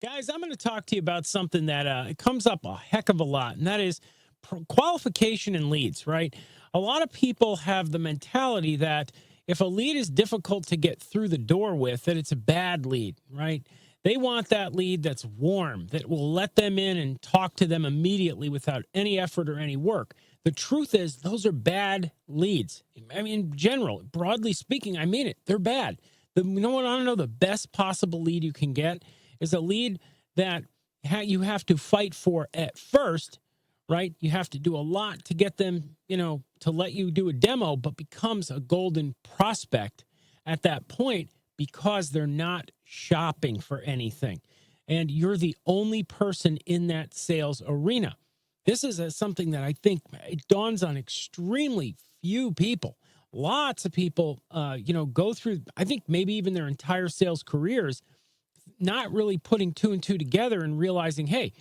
Guys, I'm going to talk to you about something that it comes up a heck of a lot, and that is qualification and leads, right? A lot of people have the mentality that if a lead is difficult to get through the door with, that it's a bad lead, right? They want that lead that's warm, that will let them in and talk to them immediately without any effort or any work. The truth is, those are bad leads. I mean, in general, broadly speaking, I mean it. They're bad. You know what? I don't know the best possible lead you can get is a lead that you have to fight for at first, right? You have to do a lot to get them, to let you do a demo, but becomes a golden prospect at that point because they're not shopping for anything. And you're the only person in that sales arena. This is something that I think it dawns on extremely few people. Lots of people, go through, I think maybe even their entire sales careers not really putting two and two together and realizing, hey,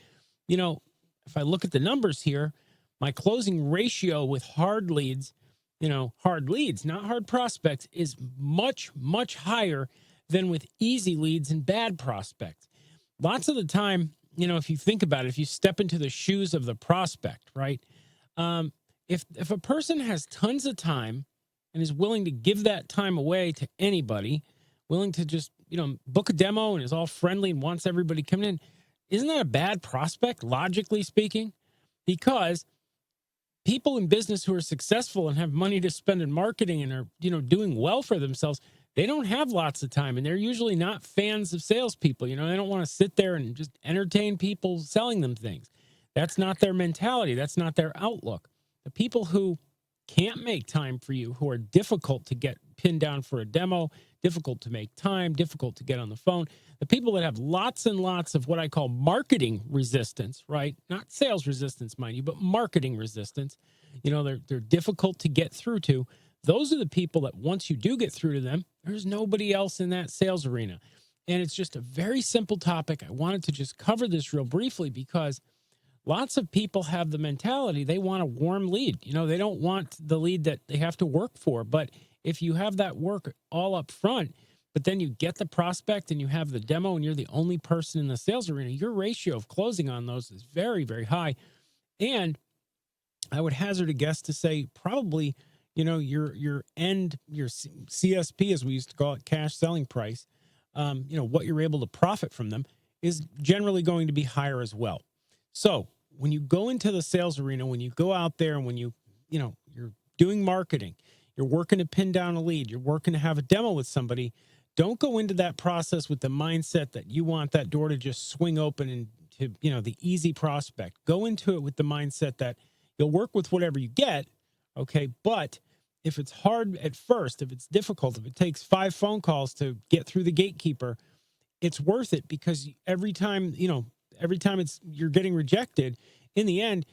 if I look at the numbers here, my closing ratio with hard leads, hard leads, not hard prospects, is much, much higher than with easy leads and bad prospects. Lots of the time, if you think about it, if you step into the shoes of the prospect, right? If a person has tons of time and is willing to give that time away to anybody, willing to just book a demo and is all friendly and wants everybody coming in, isn't that a bad prospect, logically speaking? Because people in business who are successful and have money to spend in marketing and are, doing well for themselves, they don't have lots of time, and they're usually not fans of salespeople. They don't want to sit there and just entertain people selling them things. That's not their mentality. That's not their outlook. The people who can't make time for you, who are difficult to get pinned down for a demo, difficult to make time, difficult to get on the phone, the people that have lots and lots of what I call marketing resistance, right? Not sales resistance, mind you, but marketing resistance. They're difficult to get through to. Those are the people that once you do get through to them, there's nobody else in that sales arena. And it's just a very simple topic. I wanted to just cover this real briefly because lots of people have the mentality they want a warm lead. They don't want the lead that they have to work for. But if you have that work all up front, but then you get the prospect and you have the demo and you're the only person in the sales arena, your ratio of closing on those is very, very high. And I would hazard a guess to say probably, your CSP, as we used to call it, cash selling price, what you're able to profit from them is generally going to be higher as well. So when you go into the sales arena, when you go out there and when you're doing marketing, you're working to pin down a lead, you're working to have a demo with somebody, don't go into that process with the mindset that you want that door to just swing open and to, the easy prospect. Go into it with the mindset that you'll work with whatever you get. Okay. But if it's hard at first, if it's difficult, if it takes 5 phone calls to get through the gatekeeper, it's worth it because every time you're getting rejected, in the end,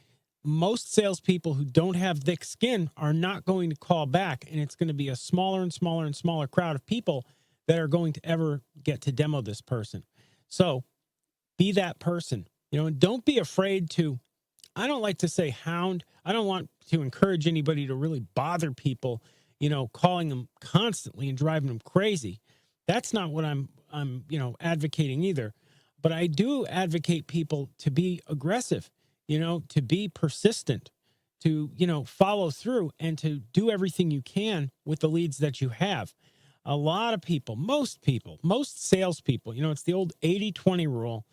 most salespeople who don't have thick skin are not going to call back. And it's going to be a smaller and smaller and smaller crowd of people that are going to ever get to demo this person. So be that person, and don't be afraid to, I don't like to say hound. I don't want to encourage anybody to really bother people, calling them constantly and driving them crazy. That's not what I'm advocating either. But I do advocate people to be aggressive, to be persistent, to, follow through and to do everything you can with the leads that you have. A lot of people, most salespeople, it's the old 80-20 rule.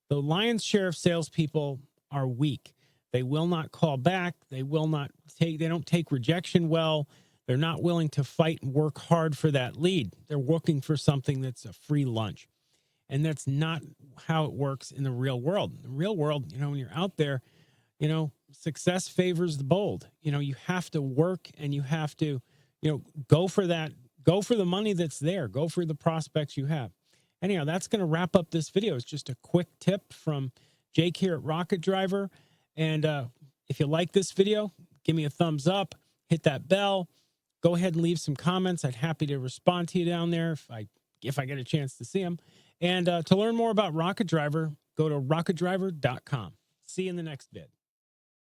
The lion's share of salespeople are weak. They will not call back. They don't take rejection well. They're not willing to fight and work hard for that lead. They're looking for something that's a free lunch. And that's not how it works in the real world. In the real world, when you're out there, success favors the bold. You have to work and you have to, go for that, go for the money that's there, go for the prospects you have. Anyhow, that's going to wrap up this video. It's just a quick tip from Jake here at Rocket Driver. And if you like this video, give me a thumbs up, hit that bell, go ahead and leave some comments. I'd happy to respond to you down there if I get a chance to see them. And to learn more about Rocket Driver, go to rocketdriver.com. See you in the next vid.